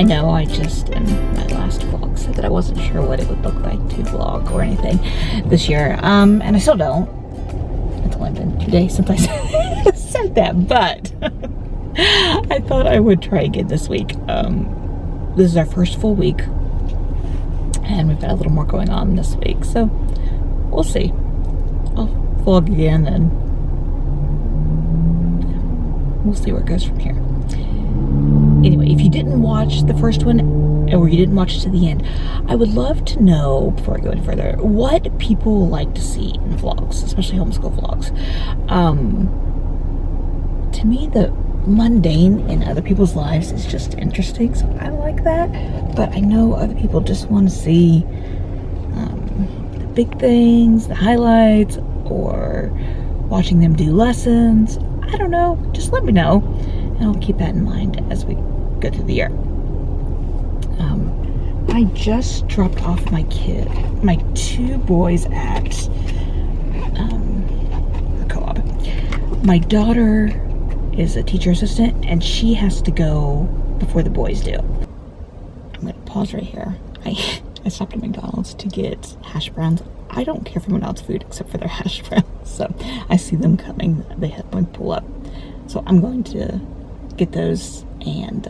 I know I just in my last vlog said that I wasn't sure what it would look like to vlog or anything this year, and I still don't. It's only been 2 days since I said that, but I thought I would try again this week. This is our first full week, and we've got a little more going on this week, so we'll see. I'll vlog again, and we'll see where it goes from here. Anyway, if you didn't watch the first one, or you didn't watch it to the end, I would love to know, before I go any further, what people like to see in vlogs, especially homeschool vlogs. To me, the mundane in other people's lives is just interesting, so I like that. But I know other people just want to see the big things, the highlights, or watching them do lessons. I don't know, just let me know, and I'll keep that in mind as we go through the year. I just dropped off my 2 boys at the co-op. My daughter is a teacher assistant, and she has to go before the boys do. I'm gonna pause right here. I stopped at McDonald's to get hash browns. I don't care for McDonald's food except for their hash browns, so I see them coming. They had one pull up, so I'm going to get those, and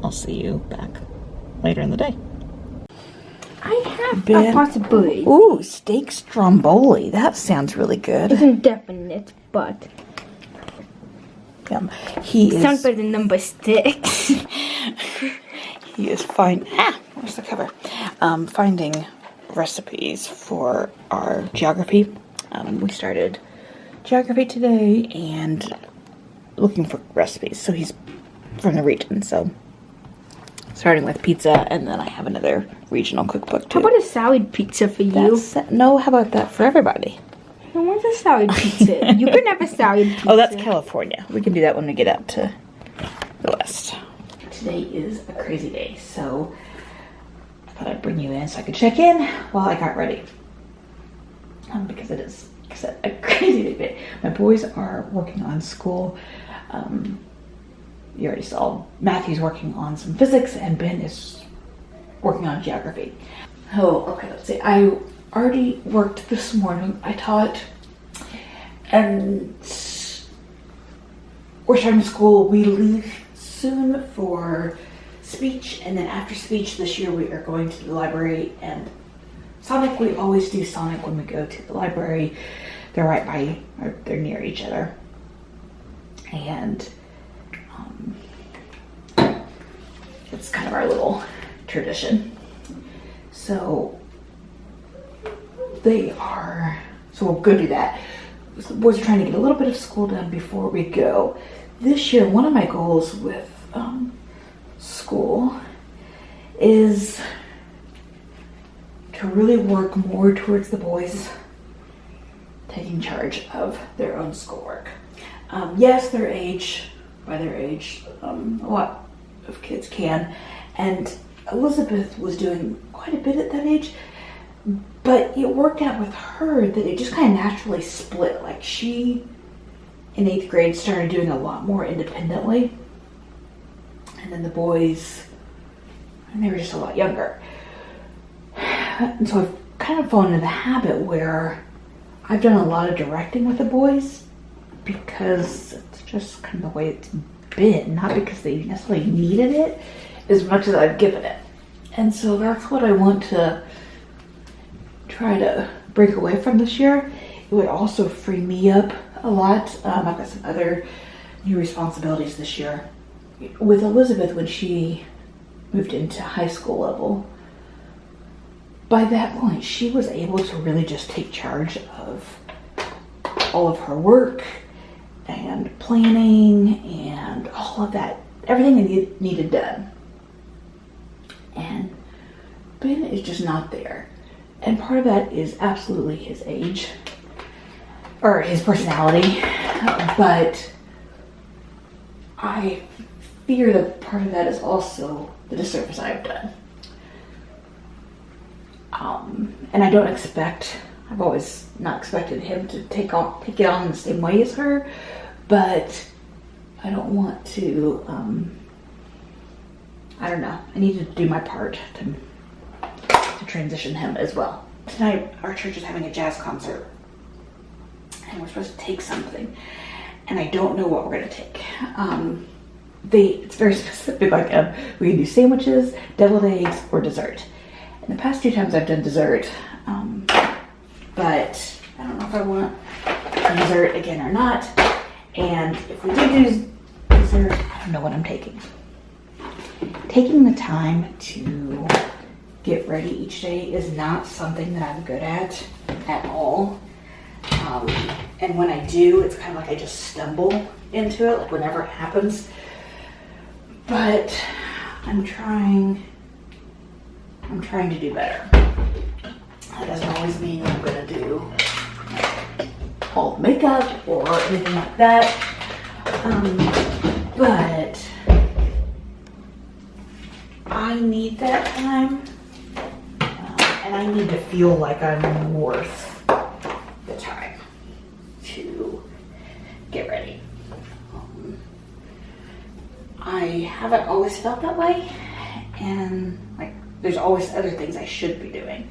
I'll see you back later in the day. I have a possibility. Ooh, steak stromboli. That sounds really good. It's indefinite, but sounds better than number 6. He is where's the cover? Finding recipes for our geography. We started geography today and looking for recipes. So he's from the region, so starting with pizza, and then I have another regional cookbook too. How about a salad pizza for you? No, how about that for everybody? Who wants a salad pizza? You can have a salad pizza. Oh, that's California. We can do that when we get out to the west. Today is a crazy day, so I thought I'd bring you in so I could check in while I got ready. Because it is, like I said, a crazy day. My boys are working on school. You already saw Matthew's working on some physics, and Ben is working on geography. Oh, okay, let's see. I already worked this morning. I taught, and we're starting school. We leave soon for speech, and then after speech this year we are going to the library and Sonic. We always do Sonic when we go to the library. They're right by, or they're near each other, and it's kind of our little tradition. So we'll go do that. So the boys are trying to get a little bit of school done before we go. This year, one of my goals with school is to really work more towards the boys taking charge of their own schoolwork. Yes, by their age, a lot of kids can, and Elizabeth was doing quite a bit at that age, but it worked out with her that it just kind of naturally split. Like, she in 8th grade started doing a lot more independently, and then the boys, and they were just a lot younger. And so I've kind of fallen into the habit where I've done a lot of directing with the boys because it's just kind of the way it's been, not because they necessarily needed it as much as I've given it. And so that's what I want to try to break away from this year. It would also free me up a lot. I've got some other new responsibilities this year. With Elizabeth, when she moved into high school level, by that point she was able to really just take charge of all of her work and planning and all of that, everything that needed done. And Ben is just not there. And part of that is absolutely his age, or his personality, but I fear that part of that is also the disservice I've done. And I don't expect, I've always not expected him to take it on the same way as her, but I don't want to I don't know. I need to do my part to transition him as well. Tonight, our church is having a jazz concert, and we're supposed to take something, and I don't know what we're gonna take. It's very specific, like we can do sandwiches, deviled eggs, or dessert. And the past 2 times I've done dessert, but I don't know if I want dessert again or not. And if we do dessert, I don't know what I'm taking. Taking the time to get ready each day is not something that I'm good at all. And when I do, it's kind of like I just stumble into it, like whenever it happens. But I'm trying to do better. That doesn't always mean I'm gonna do all the makeup or anything like that. But I need that time, and I need to feel like I'm worth the time to get ready. I haven't always felt that way, and like there's always other things I should be doing.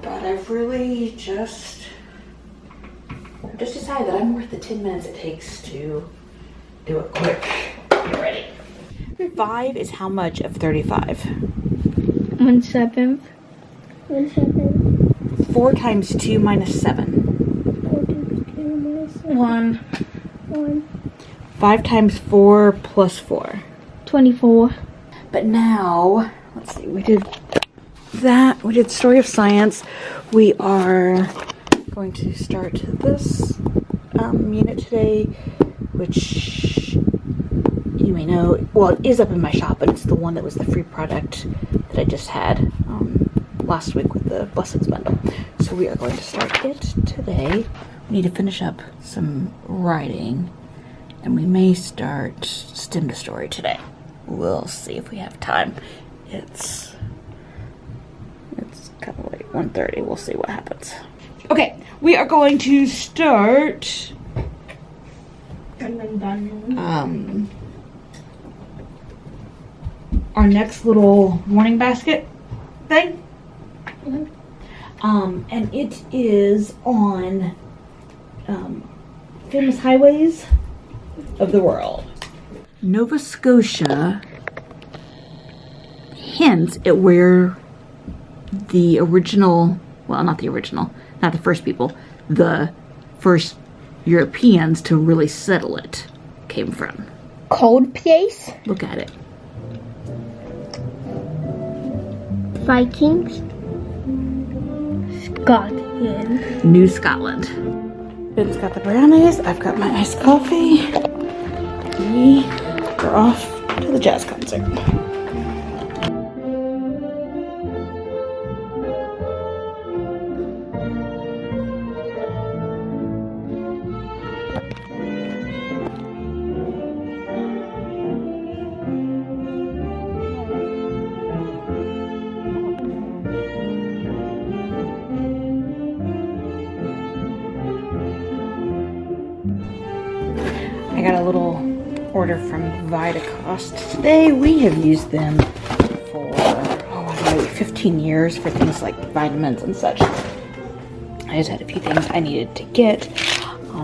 But I've really just decided that I'm worth the 10 minutes it takes to do a quick get ready. 5 is how much of 35? 1/7. 1/7. 4 times 2 minus 7. 4 times 2 minus 7. 1. 5 times 4 plus 4. 24. But now, let's see, we did that. We did Story of Science. We are going to start this unit today, which you may know, well, it is up in my shop, but it's the one that was the free product that I just had last week with the Blessings bundle. So we are going to start it today. We need to finish up some writing, and we may start Stem to Story today. We'll see if we have time. It's kind of late, 1:30. We'll see what happens. Okay, we are going to start our next little morning basket thing. And it is on famous highways of the world. Nova Scotia hints at where the original, well, not the original, not the first people, the first Europeans to really settle it came from. Cold place. Look at it. Vikings. Scotland. New Scotland. Ben's got the brownies. I've got my iced coffee. We are off to the jazz concert. I got a little order from Vitacost today. We have used them for, I don't know, 15 years for things like vitamins and such. I just had a few things I needed to get. I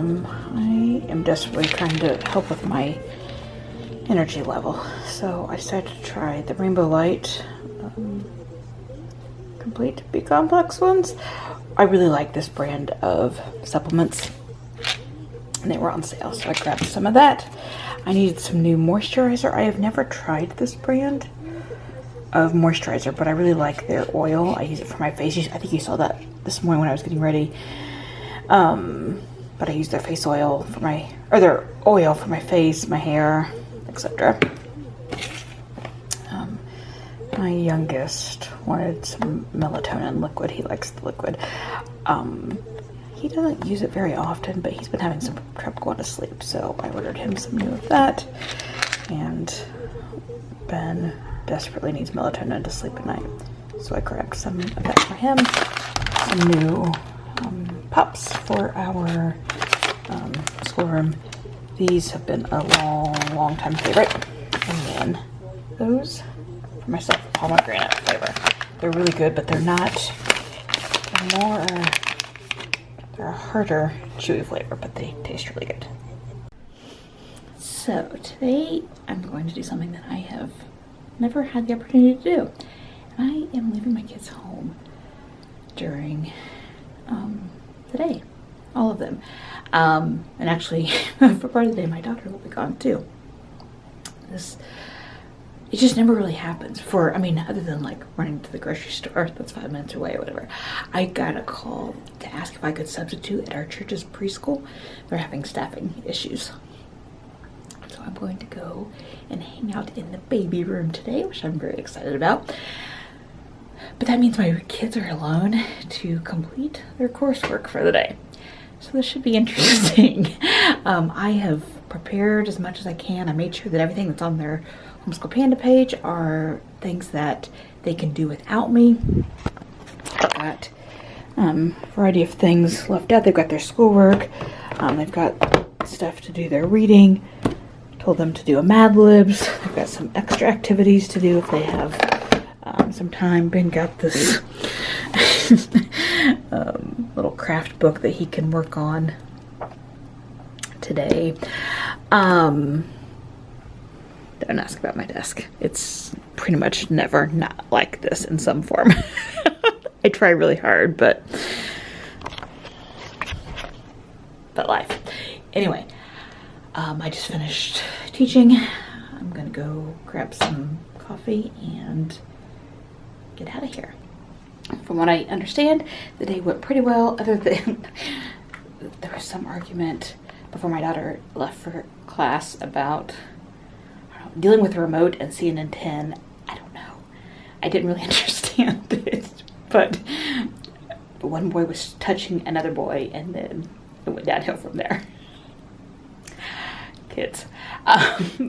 am desperately trying to help with my energy level. So I decided to try the Rainbow Light Complete B Complex ones. I really like this brand of supplements, and they were on sale, so I grabbed some of that. I needed some new moisturizer. I have never tried this brand of moisturizer, but I really like their oil. I use it for my face. I think you saw that this morning when I was getting ready. But I use their face oil for their oil for my face, my hair, etc. My youngest wanted some melatonin liquid. He likes the liquid. He doesn't use it very often, but he's been having some trouble going to sleep, so I ordered him some new of that. And Ben desperately needs melatonin to sleep at night, so I grabbed some of that for him. Some new pups for our schoolroom. These have been a long time favorite. And then those for myself, pomegranate flavor. They're really good, but they're not, they're a harder, chewy flavor, but they taste really good. So today I'm going to do something that I have never had the opportunity to do. I am leaving my kids home during the day, all of them. And actually, for part of the day, my daughter will be gone too. It just never really happens other than like running to the grocery store, that's 5 minutes away or whatever. I got a call to ask if I could substitute at our church's preschool. They're having staffing issues. So I'm going to go and hang out in the baby room today, which I'm very excited about. But that means my kids are alone to complete their coursework for the day. So this should be interesting. I have prepared as much as I can. I made sure that everything that's on their Homeschool Panda page are things that they can do without me. I've got a variety of things left out. They've got their schoolwork. They've got stuff to do their reading. Told them to do a Mad Libs. They've got some extra activities to do if they have some time. Ben got this little craft book that he can work on today. Don't ask about my desk. It's pretty much never not like this in some form. I try really hard, but life. Anyway, I just finished teaching. I'm gonna go grab some coffee and get out of here. From what I understand, the day went pretty well, other than there was some argument before my daughter left for class about dealing with a remote and CNN 10. I don't know. I didn't really understand it, but one boy was touching another boy, and then it went downhill from there. Kids.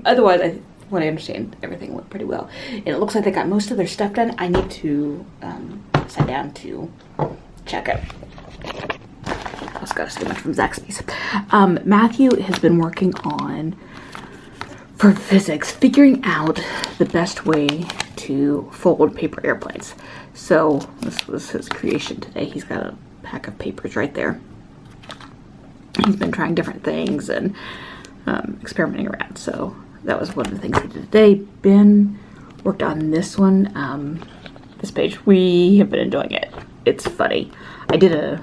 Otherwise, what I understand, everything went pretty well. And it looks like they got most of their stuff done. I need to sit down to check it. I also got to steal much from Zaxby's. Matthew has been working on, for physics, figuring out the best way to fold paper airplanes. So this was his creation today. He's got a pack of papers right there. He's been trying different things and experimenting around. So that was one of the things he did today. Ben worked on this one, this page. We have been enjoying it. It's funny. I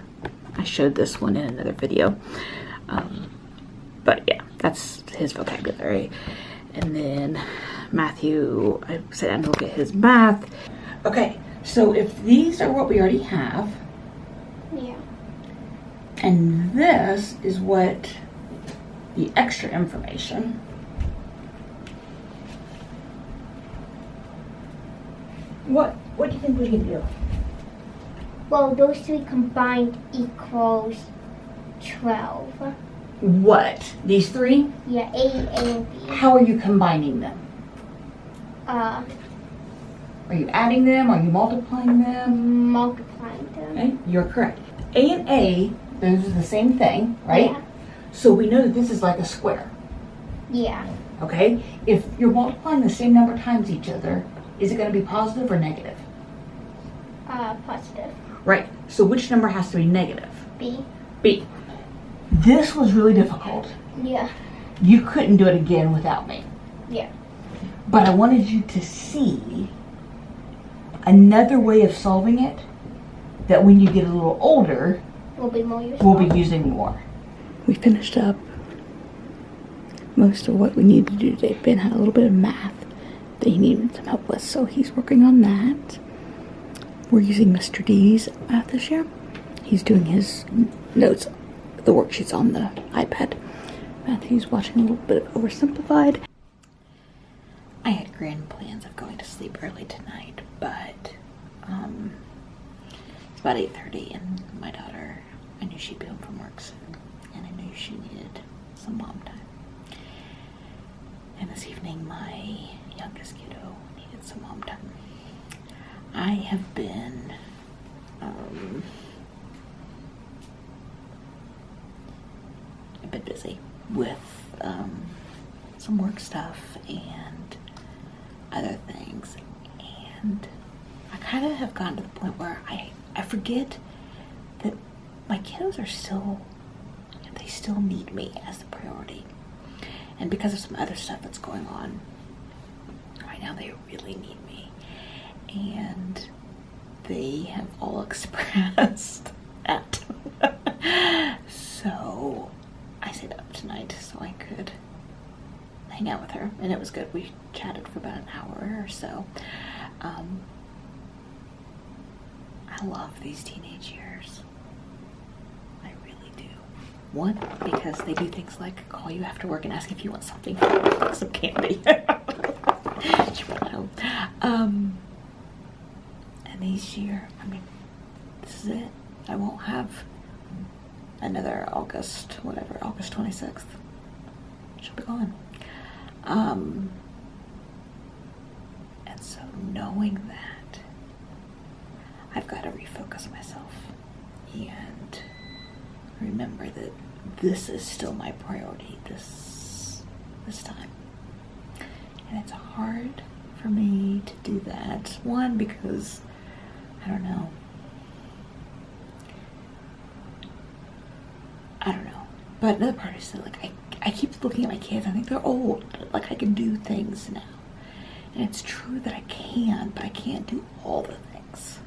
showed this one in another video. But yeah, that's his vocabulary. And then Matthew, I sat down to look at his math. Okay, so if these are what we already have. Yeah. And this is what the extra information. What do you think we can do? Well, those three combined equals 12. What? These three? Yeah, A and B. How are you combining them? Are you adding them? Are you multiplying them? Multiplying them. Okay, you're correct. A and A, those are the same thing, right? Yeah. So we know that this is like a square. Yeah. Okay? If you're multiplying the same number times each other, is it going to be positive or negative? Positive. Right. So which number has to be negative? B. B. This was really difficult. Yeah. You couldn't do it again without me. Yeah. But I wanted you to see another way of solving it that when you get a little older, We'll be more useful. we'll be using more. We finished up most of what we needed to do today. Ben had a little bit of math that he needed some help with, so he's working on that. We're using Mr. D's math this year. He's doing his notes, the worksheets on the iPad. Matthew's watching a little bit of Oversimplified. I had grand plans of going to sleep early tonight, but it's about 8:30, and my daughter, I knew she'd be home from work soon, and I knew she needed some mom time. And this evening, my youngest kiddo needed some mom time. I have been I've been busy with some work stuff and other things. And I kind of have gotten to the point where I forget that my kiddos are still, they still need me as the priority. And because of some other stuff that's going on right now, they really need me. And they have all expressed that. So I stayed up tonight so I could hang out with her, and it was good. We chatted for about an hour or so. I love these teenage years. I really do. One, because they do things like call you after work and ask if you want something, like some candy. And these year, I mean, this is it. I won't have another August 26th. She'll be gone. And so knowing that, I've got to refocus myself and remember that this is still my priority this time. And it's hard for me to do that. One, because I don't know. But another part is that, like, I keep looking at my kids. I think they're old. Like, I can do things now. And it's true that I can, but I can't do all the things.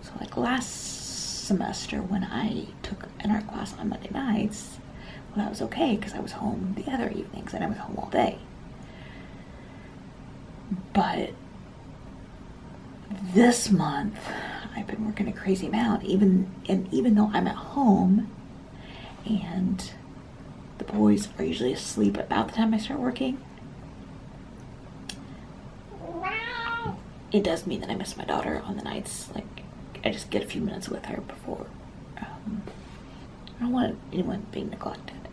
So, like, last semester when I took an art class on Monday nights, well, that was okay because I was home the other evenings and I was home all day. But this month, I've been working a crazy amount, even though I'm at home and the boys are usually asleep about the time I start working. It does mean that I miss my daughter on the nights. Like, I just get a few minutes with her before. I don't want anyone being neglected,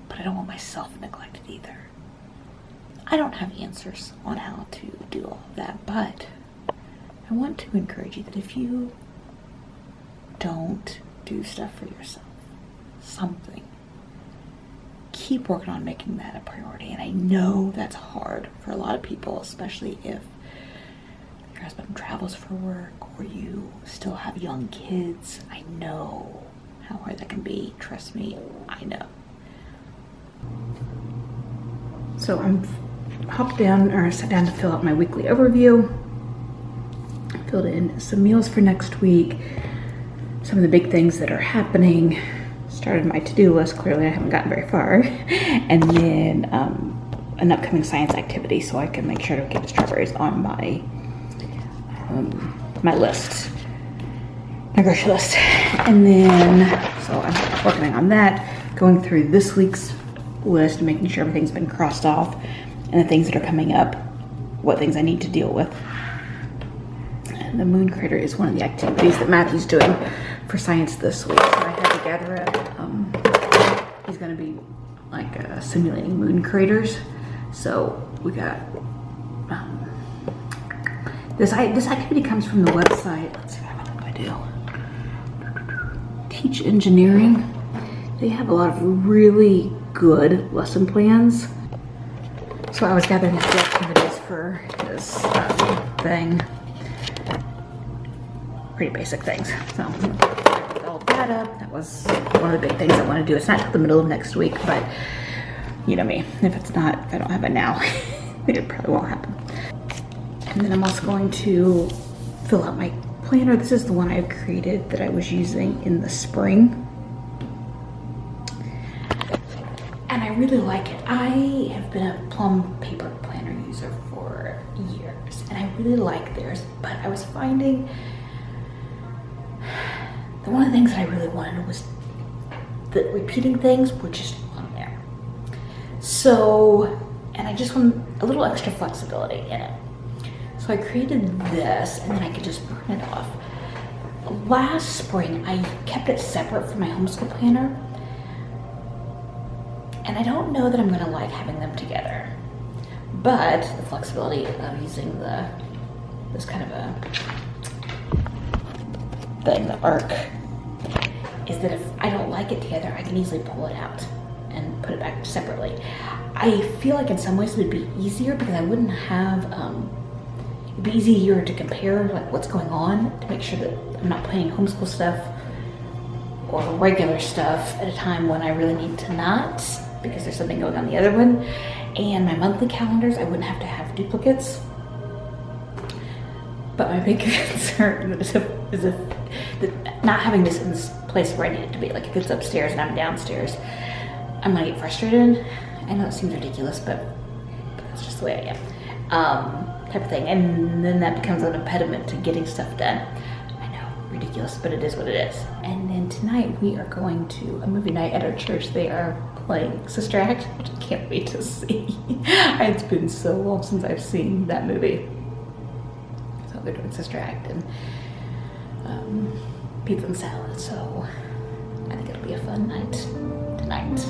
but I don't want myself neglected either. I don't have answers on how to do all of that, but I want to encourage you that if you don't do stuff for yourself, something, keep working on making that a priority. And I know that's hard for a lot of people, especially if your husband travels for work or you still have young kids. I know how hard that can be. Trust me, I know. So I'm sat down to fill out my weekly overview. Filled in some meals for next week, some of the big things that are happening. Started my to-do list. Clearly I haven't gotten very far. And then an upcoming science activity so I can make sure to get the strawberries on my my list, my grocery list. And then, so I'm working on that, going through this week's list and making sure everything's been crossed off and the things that are coming up, what things I need to deal with. And the moon crater is one of the activities that Matthew's doing for science this week. So I had to gather up, he's gonna be like simulating moon craters. So we got, this activity comes from the website, let's see what I do. Teach Engineering. They have a lot of really good lesson plans. So I was gathering the activities for this thing. Pretty basic things. So I picked all that up. That was one of the big things I want to do. It's not till the middle of next week, but you know me. If I don't have it now, it probably won't happen. And then I'm also going to fill out my planner. This is the one I created that I was using in the spring. And I really like it. I have been a plum paper planner user for years, and I really like theirs, but I was finding that one of the things that I really wanted was that repeating things were just on there. So, and I just want a little extra flexibility in it. So I created this, and then I could just print it off. Last spring, I kept it separate from my homeschool planner, and I don't know that I'm gonna like having them together. But the flexibility of using this kind of a thing, the arc, is that if I don't like it together, I can easily pull it out. and put it back separately. I feel like in some ways it would be easier because I wouldn't have, it'd be easier to compare like what's going on to make sure that I'm not playing homeschool stuff or regular stuff at a time when I really need to not, because there's something going on the other one. And my monthly calendars, I wouldn't have to have duplicates. But my big concern is if not having this in this place where I need it to be, like if it's upstairs and I'm downstairs, I'm gonna get frustrated. I know it seems ridiculous, but that's just the way I am, type of thing. And then that becomes an impediment to getting stuff done. I know, ridiculous, but it is what it is. And then tonight we are going to a movie night at our church. They are playing Sister Act, which I can't wait to see. It's been so long since I've seen that movie. So they're doing Sister Act and pizza and salad, so I think it'll be a fun night tonight.